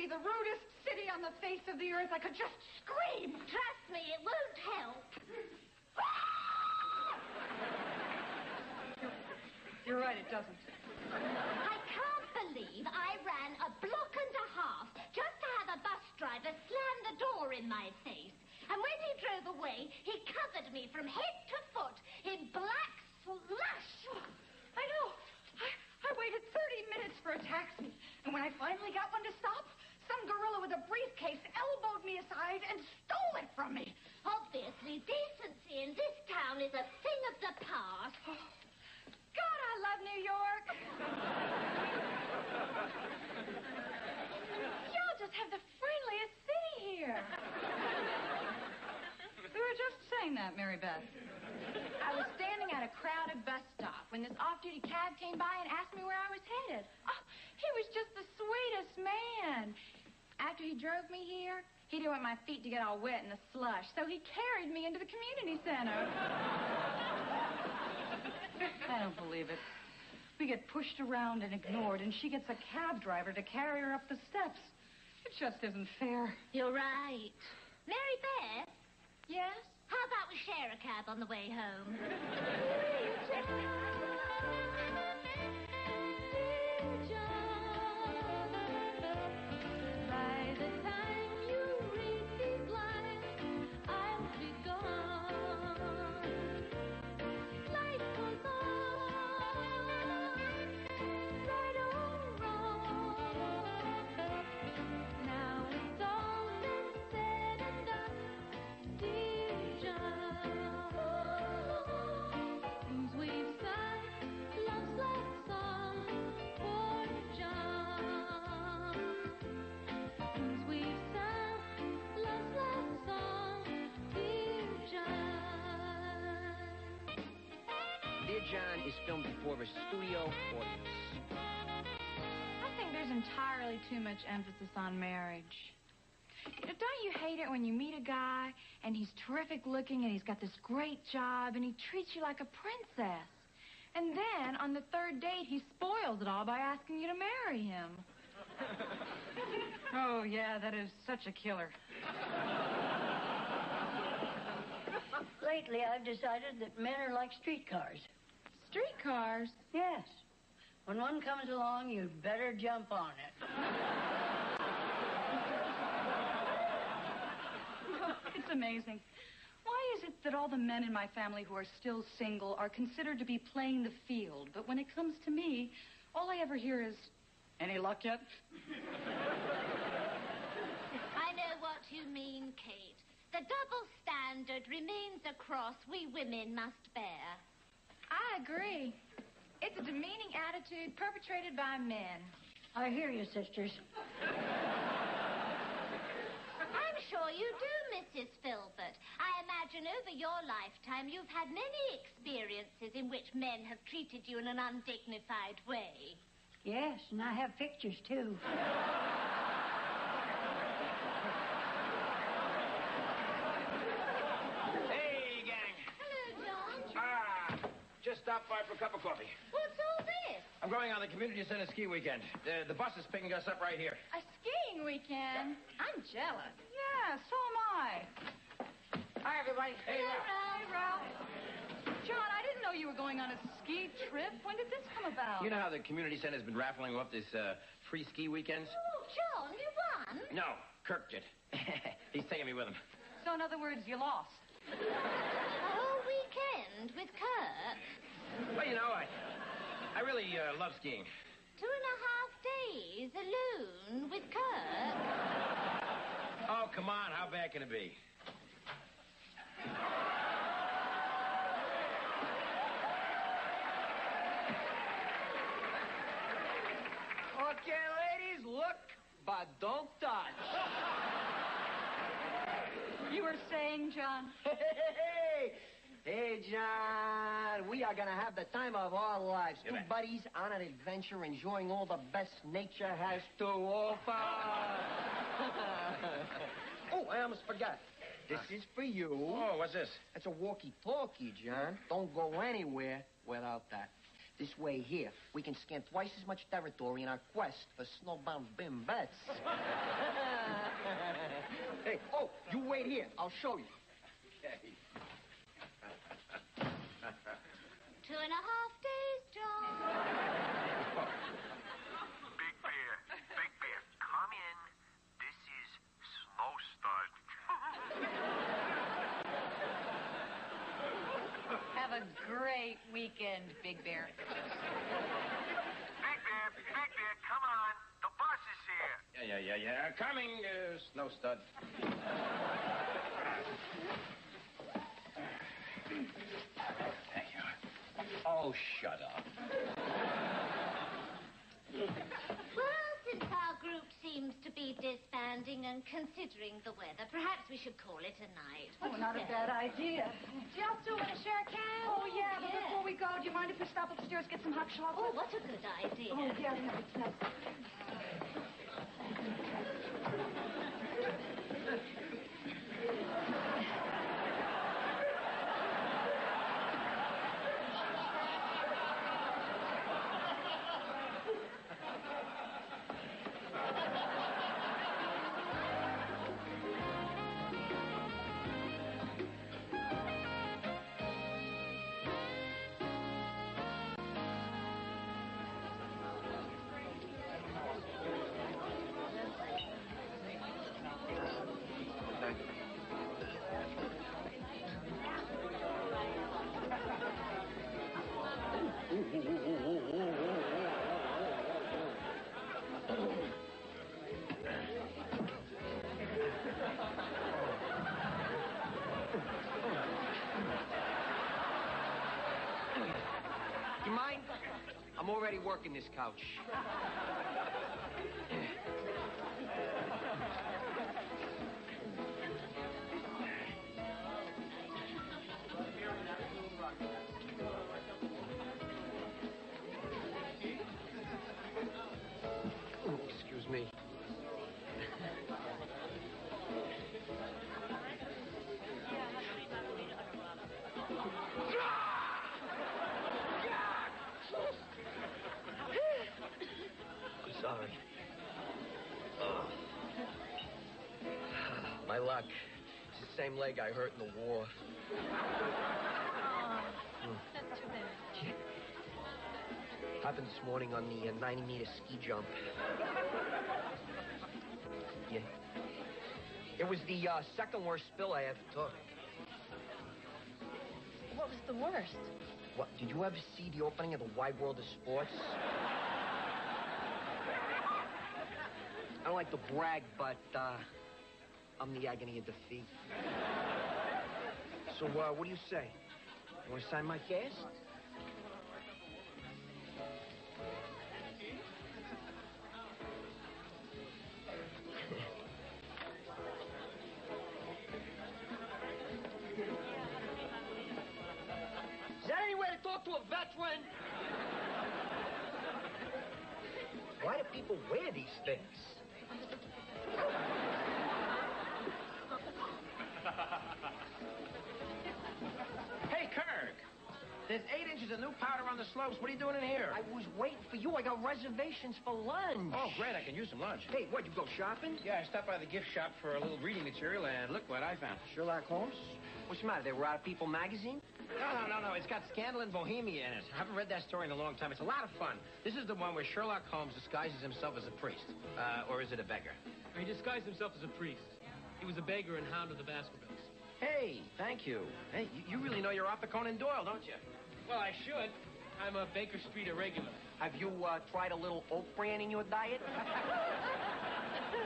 be the rudest city on the face of the earth, I could just scream. Trust me, it won't help. You're right, it doesn't. I can't believe I ran a block and a half just to have a bus driver slam the door in my face. And when he drove away, he covered me from head to foot in black slush. I know. I waited 30 minutes for a taxi. And when I finally got one to stop, some gorilla with a briefcase elbowed me aside and stole it from me. Obviously, decency in this town is a thing of the past. Oh, God, I love New York. Y'all just have the friendliest city here. We were just saying that, Mary Beth. I was standing at a crowded bus stop when this off-duty cab came by and asked me where I was headed. Oh, he was just the sweetest man. After he drove me here, he didn't want my feet to get all wet in the slush, so he carried me into the community center. I don't believe it. We get pushed around and ignored, and she gets a cab driver to carry her up the steps. It just isn't fair. You're right. Mary Beth? Yes? How about we share a cab on the way home? By the time you read these lines, I'll be gone. Life goes on, right or wrong. Now it's all been said and done, dear John. Things we've sung, love's last song for John. Things we've sung, love's last song, dear John. Dear John is filmed before a studio audience. I think there's entirely too much emphasis on marriage. Don't you hate it when you meet a guy and he's terrific looking and he's got this great job and he treats you like a princess? And then on the third date, he spoils it all by asking you to marry him. Oh, yeah, that is such a killer. Lately, I've decided that men are like streetcars. Streetcars? Yes. When one comes along, you'd better jump on it. It's amazing. Why is it that all the men in my family who are still single are considered to be playing the field, but when it comes to me, all I ever hear is, any luck yet? I know what you mean, Kate. The double standard remains a cross we women must bear. I agree. It's a demeaning attitude perpetrated by men. I hear you, sisters. I'm sure you do, Mrs. Filbert. I imagine over your lifetime you've had many experiences in which men have treated you in an undignified way. Yes, and I have pictures, too. Hey, gang. Hello, John. Just stopped by for a cup of coffee. What's all this? I'm going on the community center ski weekend. The bus is picking us up right here. A skiing weekend? I'm jealous. Yeah, so am I. Hi, everybody. Hey, Ralph. Hey, Ralph. John, I didn't know you were going on a ski trip. When did this come about? You know how the community center's been raffling off this free ski weekends? Oh, John, you won? No, Kirk did. He's taking me with him. So, in other words, you lost. A whole weekend with Kirk? Well, you know, I really love skiing. 2.5 days alone with Kirk? Oh, come on. How bad can it be? Okay, ladies, look, but don't touch. You were saying, John? Hey, John, we are going to have the time of our lives. You Two bet. buddies on an adventure, enjoying all the best nature has to offer. Oh, I almost forgot. This is for you. Oh, what's this? It's a walkie-talkie, John. Don't go anywhere without that. This way here, we can scan twice as much territory in our quest for snowbound bim bets. Hey, oh, you wait here. I'll show you. Okay. 2.5 days, John. Big Bear, come in. This is Snow Stud. Have a great weekend, Big Bear. Big Bear, come on. The bus is here. Yeah. Coming, Snow Stud. Thank you. Oh, shut up. Well, since our group seems to be disbanding and considering the weather, perhaps we should call it a night. Oh, not a bad idea. Do y'all still want to share a can? Oh, yeah, but before we go, do you mind if we stop upstairs, get some hot chocolate? Oh, what a good idea. Oh, yeah, it's nice. You mind? I'm already working this couch. Excuse me. I'm sorry. My luck. It's the same leg I hurt in the war. That's too bad. Happened this morning on the 90-meter ski jump. Yeah. It was the second worst spill I ever took. What was the worst? What, did you ever see the opening of the Wide World of Sports? I don't like to brag, but I'm the agony of defeat. So, what do you say? You want to sign my cast? Is that any way to talk to a veteran? Why do people wear these things? Hey, Kirk. There's 8 inches of new powder on the slopes. What are you doing in here? I was waiting for you. I got reservations for lunch. Oh, great. I can use some lunch. Hey, what, you go shopping? Yeah, I stopped by the gift shop for a little reading material, and look what I found. Sherlock Holmes? What's the matter? They were out of People magazine? No. It's got Scandal in Bohemia in it. I haven't read that story in a long time. It's a lot of fun. This is the one where Sherlock Holmes disguises himself as a priest. Or is it a beggar? He disguised himself as a priest. He was a beggar and hound of the Baskervilles. Hey, thank you. Hey, you really know you're Arthur Conan Doyle, don't you? Well, I should. I'm a Baker Street irregular. Have you tried a little oat bran in your diet?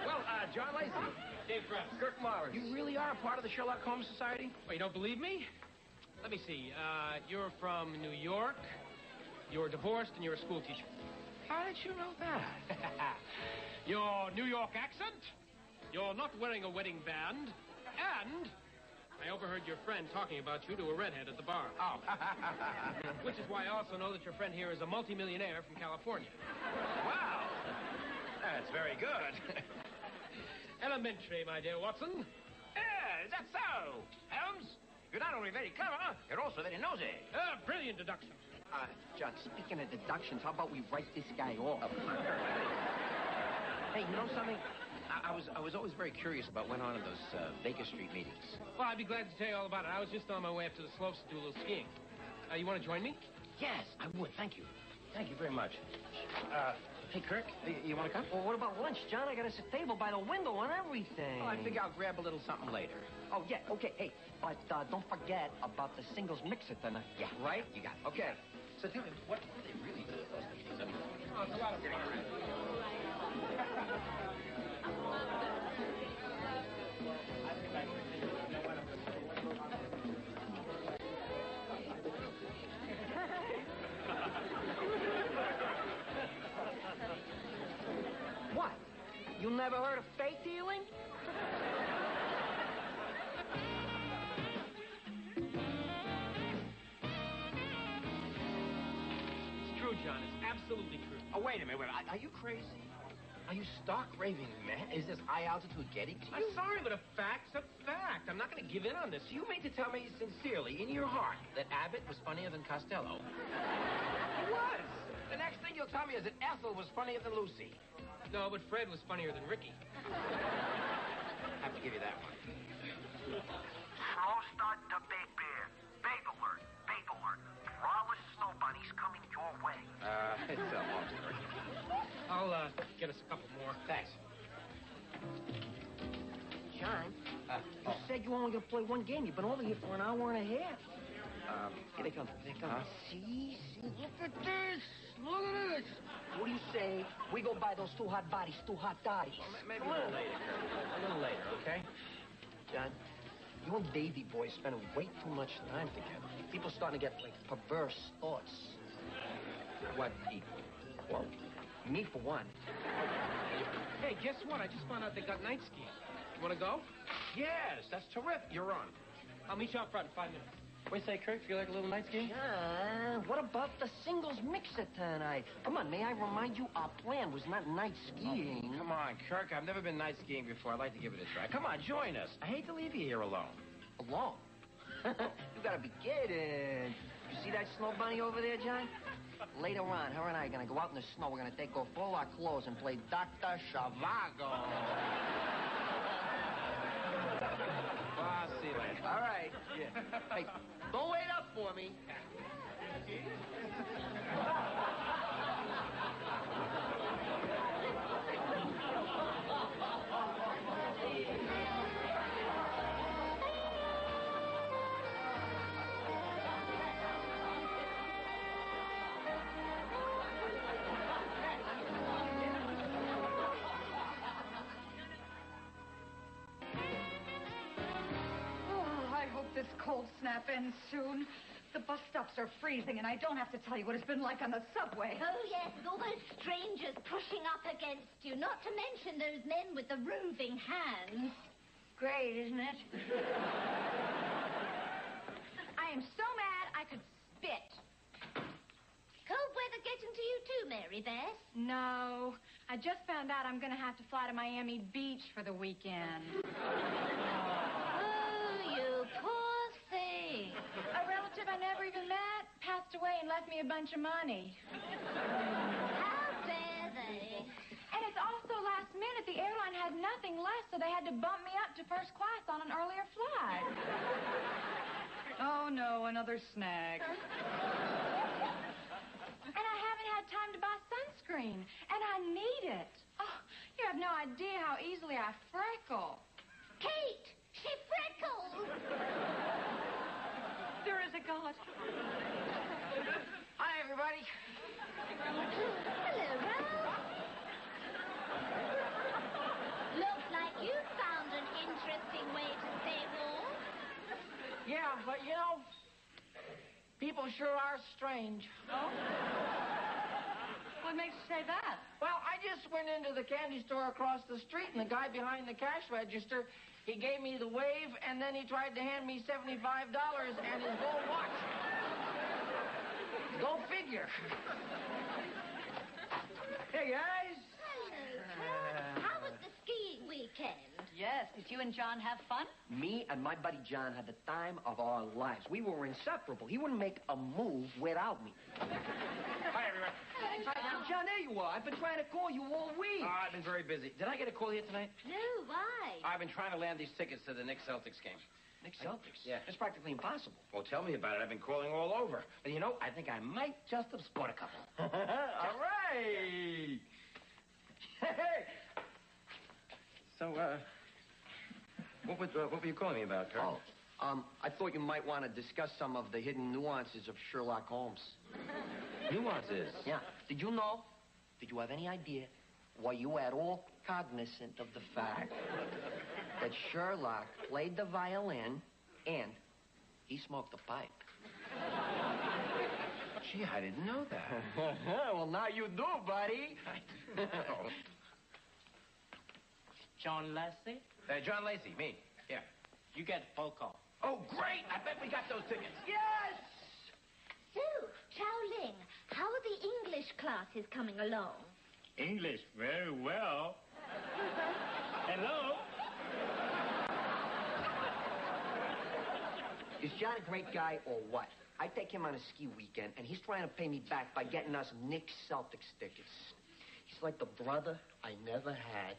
Well, John Lacey. Dave Krause. Kirk Morris. You really are a part of the Sherlock Holmes Society? Oh, you don't believe me? Let me see. You're from New York. You're divorced and you're a school teacher. How did you know that? Your New York accent. You're not wearing a wedding band. And I overheard your friend talking about you to a redhead at the bar. Oh. Which is why I also know that your friend here is a multimillionaire from California. Wow. That's very good. Elementary, my dear Watson. Yeah, is that so? Holmes? You're not only very clever, you're also very nosy. Brilliant deduction. John, speaking of deductions, how about we write this guy off? Hey, you know something? I was always very curious about what went on in those Baker Street meetings. Well, I'd be glad to tell you all about it. I was just on my way up to the slopes to do a little skiing. You want to join me? Yes, I would. Thank you. Thank you very much. Hey, Kirk, you want to come? Well, what about lunch, John? I got us a table by the window and everything. Well, I figure I'll grab a little something later. Oh, yeah, okay. Hey, but don't forget about the singles mixer tonight. Yeah, right? You got it. Okay. So tell me, what do they really do with those machines? I mean, It's a lot of fun. What? You never heard of faith healing? It's true, John. It's absolutely true. Oh, wait a minute. Are you crazy? Are you stark raving mad? Is this high altitude getting to you? I'm sorry, but a fact's a fact. I'm not going to give in on this. You mean to tell me sincerely, in your heart, that Abbott was funnier than Costello? He was. The next thing you'll tell me is that Ethel was funnier than Lucy. No, but Fred was funnier than Ricky. I have to give you that one. Slow start to Big Bear. Big alert. Big alert. Flawless snow bunnies coming your way. It's a long story. I'll get us a couple more. Thanks. John, you said you were only going to play one game. You've been over here for an hour and a half. Here they come. Here they come. See? Look at this. Look at this. What do you say we go buy those two hot bodies, two hot dotties? Well, maybe a little later, Kurt. A little later, okay? John, you and Davy boy spending way too much time together. People starting to get, like, perverse thoughts. What people? Well, me for one. Hey, guess what? I just found out they got night skiing. You want to go? Yes, that's terrific. You're on. I'll meet you out front in 5 minutes. What do you say, Kirk? Feel like a little night skiing? John, what about the singles mixer tonight? Come on, may I remind you, our plan was not night skiing. Oh, come on, Kirk. I've never been night skiing before. I'd like to give it a try. Come on, join us. I hate to leave you here alone. Alone? You gotta be kidding. You see that snow bunny over there, John? Later on, her and I are gonna go out in the snow. We're gonna take off all our clothes and play Dr. Zhivago. Well, I'll see you later. All right. Yeah. Hey, don't wait up for me. I hope this cold snap ends soon. The bus stops are freezing, and I don't have to tell you what it's been like on the subway. Oh, yes, with all those strangers pushing up against you, not to mention those men with the roving hands. Great, isn't it? I am so mad I could spit. Cold weather getting to you too, Mary Beth? No, I just found out I'm going to have to fly to Miami Beach for the weekend. Oh, you poor thing. A relative I never even met passed away and left me a bunch of money. How dare they? And it's also last minute. The airline had nothing left, so they had to bump me up to first class on an earlier flight. Oh, no, another snag. And I haven't had time to buy sunscreen, and I need it. Oh, you have no idea how easily I freckle. Kate, she freckles. There is a God. Hi, everybody. Hello, Ralph. Looks like you found an interesting way to stay warm. Yeah, but you know, people sure are strange. What makes you say that? Well, I just went into the candy store across the street, and the guy behind the cash register, he gave me the wave, and then he tried to hand me $75 and his gold watch. Go figure. Hey, guys. Hello, Ralph. How was the skiing weekend? Yes. Did you and John have fun? Me and my buddy John had the time of our lives. We were inseparable. He wouldn't make a move without me. Hi, everyone. John, there you are. I've been trying to call you all week. I've been very busy. Did I get a call here tonight? No, why? I've been trying to land these tickets to the Knicks Celtics game. Knicks Celtics? Yeah. It's practically impossible. Well, tell me about it. I've been calling all over. But, you know, I think I might just have scored a couple. All right. Hey. So, what were you calling me about, Kurt? I thought you might want to discuss some of the hidden nuances of Sherlock Holmes. Nuances? Yeah. Did you know? Did you have any idea? Were you at all cognizant of the fact that Sherlock played the violin and he smoked a pipe? Gee, I didn't know that. Well, now you do, buddy. John Lassie? John Lacey, me. Yeah. You get phone call. Oh, great! I bet we got those tickets. Yes! So, Chow Ling, how are the English classes coming along? English very well. Hello? Is John a great guy or what? I take him on a ski weekend, and he's trying to pay me back by getting us Knicks Celtics tickets. He's like the brother I never had.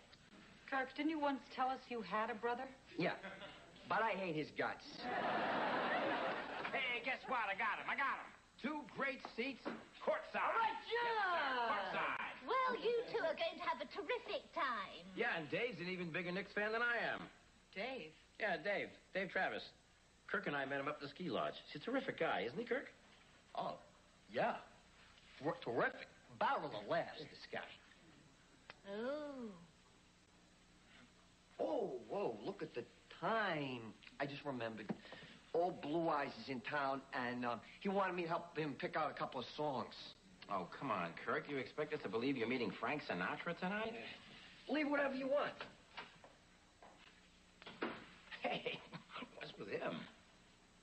Kirk, didn't you once tell us you had a brother? Yeah, but I hate his guts. Hey, guess what? I got him. 2 great seats, courtside. All right, John! Courtside. Well, you two are going to have a terrific time. Yeah, and Dave's an even bigger Knicks fan than I am. Dave. Yeah, Dave. Dave Travis. Kirk and I met him up at the ski lodge. He's a terrific guy, isn't he, Kirk? Oh, yeah. Terrific. Barrel of laughs, this guy. Oh. Oh, whoa, look at the time. I just remembered. Old Blue Eyes is in town, and he wanted me to help him pick out a couple of songs. Oh, come on, Kirk. You expect us to believe you're meeting Frank Sinatra tonight? Believe whatever you want. Hey, what's with him?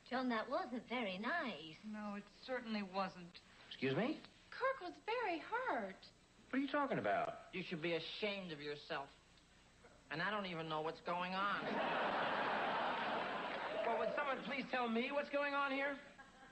John, that wasn't very nice. No, it certainly wasn't. Excuse me? Kirk was very hurt. What are you talking about? You should be ashamed of yourself. And I don't even know what's going on. Well, would someone please tell me what's going on here?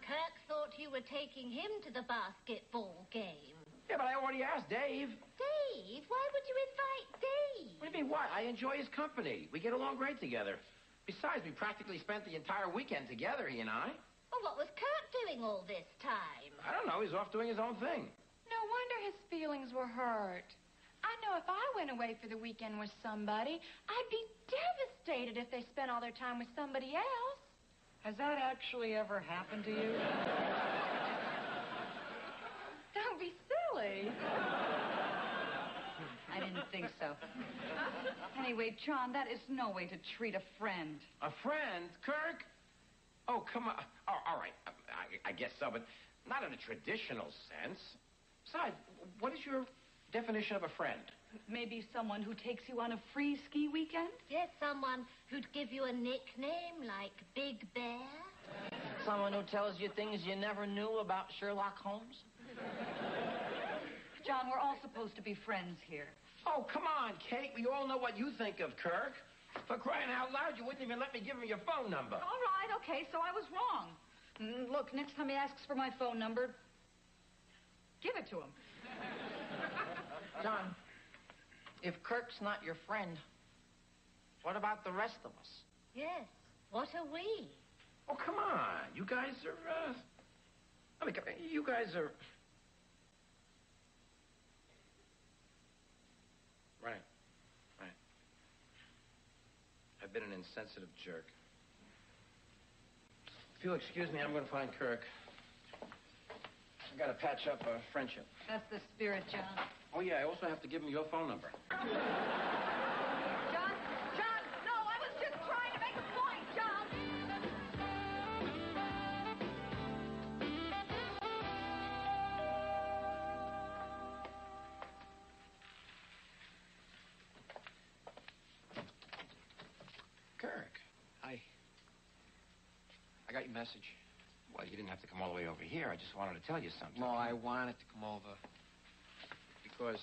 Kirk thought you were taking him to the basketball game. Yeah, but I already asked Dave. Dave? Why would you invite Dave? What do you mean, why? I enjoy his company. We get along great together. Besides, we practically spent the entire weekend together, he and I. Well, what was Kirk doing all this time? I don't know. He's off doing his own thing. No wonder his feelings were hurt. I know if I went away for the weekend with somebody, I'd be devastated if they spent all their time with somebody else. Has that actually ever happened to you? Don't be silly. I didn't think so. Anyway, John, that is no way to treat a friend. A friend? Kirk? Oh, come on. Oh, all right. I guess so, but not in a traditional sense. Besides, what is your definition of a friend? Maybe someone who takes you on a free ski weekend? Yes, someone who'd give you a nickname like Big Bear. Someone who tells you things you never knew about Sherlock Holmes. John, we're all supposed to be friends here. Oh, come on, Kate. We all know what you think of Kirk. For crying out loud, you wouldn't even let me give him your phone number. All right, okay, so I was wrong. Look, next time he asks for my phone number, give it to him. John, if Kirk's not your friend, what about the rest of us? Yes, what are we? Oh, come on. You guys are, you guys are... Right. I've been an insensitive jerk. If you'll excuse me, I'm going to find Kirk. I've got to patch up a friendship. That's the spirit, John. Oh, yeah, I also have to give him your phone number. John, no, I was just trying to make a point, John. Kirk, I got your message. Well, you didn't have to come all the way over here. I just wanted to tell you something. No, I wanted to come over. Because,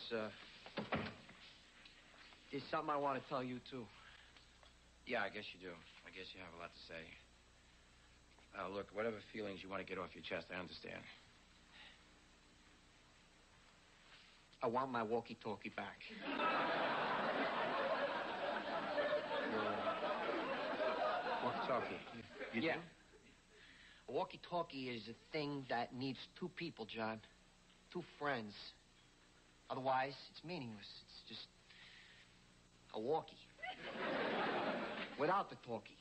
there's something I want to tell you, too. Yeah, I guess you do. I guess you have a lot to say. Look, whatever feelings you want to get off your chest, I understand. I want my walkie-talkie back. Walkie-talkie. You Yeah. do? A walkie-talkie is a thing that needs two people, John. Two friends. Otherwise, it's meaningless. It's just a walkie. Without the talkie.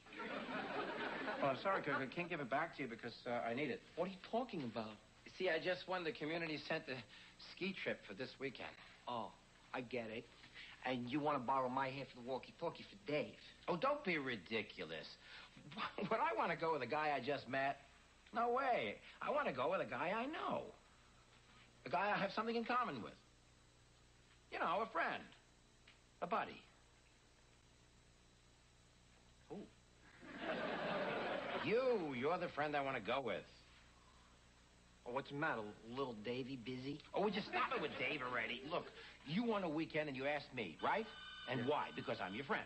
Well, I'm sorry, Kirk. I can't give it back to you because I need it. What are you talking about? You see, I just won the community center ski trip for this weekend. Oh, I get it. And you want to borrow my half of the walkie-talkie for Dave. Oh, don't be ridiculous. Would I want to go with a guy I just met? No way. I want to go with a guy I know. A guy I have something in common with. You know, a friend. A buddy. Who? You're the friend I want to go with. Oh, what's the matter? Little Davy busy? Oh, would you stop it with Dave already? Look, you want a weekend and you asked me, right? And why? Because I'm your friend.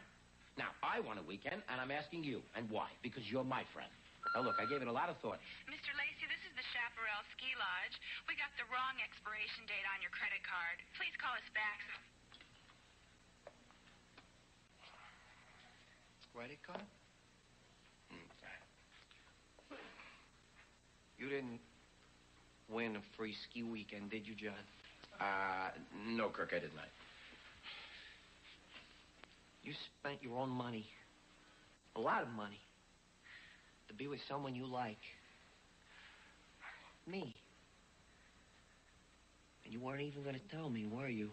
Now, I want a weekend and I'm asking you. And why? Because you're my friend. Now, look, I gave it a lot of thought. Mr. Lacey, this is the Chaparral Ski Lodge. We got the wrong expiration date on your credit card. Please call us back. Credit card? You didn't win a free ski weekend, did you, John? No, Kirk, I did not. You spent your own money. A lot of money. To be with someone you like. Me. And you weren't even going to tell me, were you?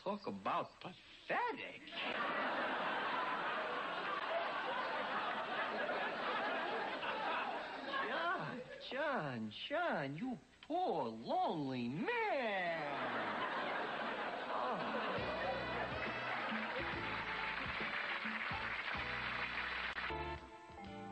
Talk about pathetic. John, you poor, lonely man. Oh.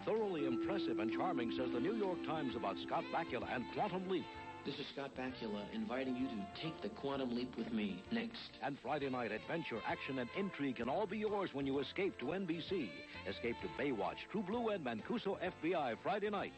Thoroughly impressive and charming, says the New York Times about Scott Bakula and Quantum Leap. This is Scott Bakula inviting you to take the quantum leap with me next. And Friday night, adventure, action, and intrigue can all be yours when you escape to NBC. Escape to Baywatch, True Blue, and Mancuso FBI Friday night.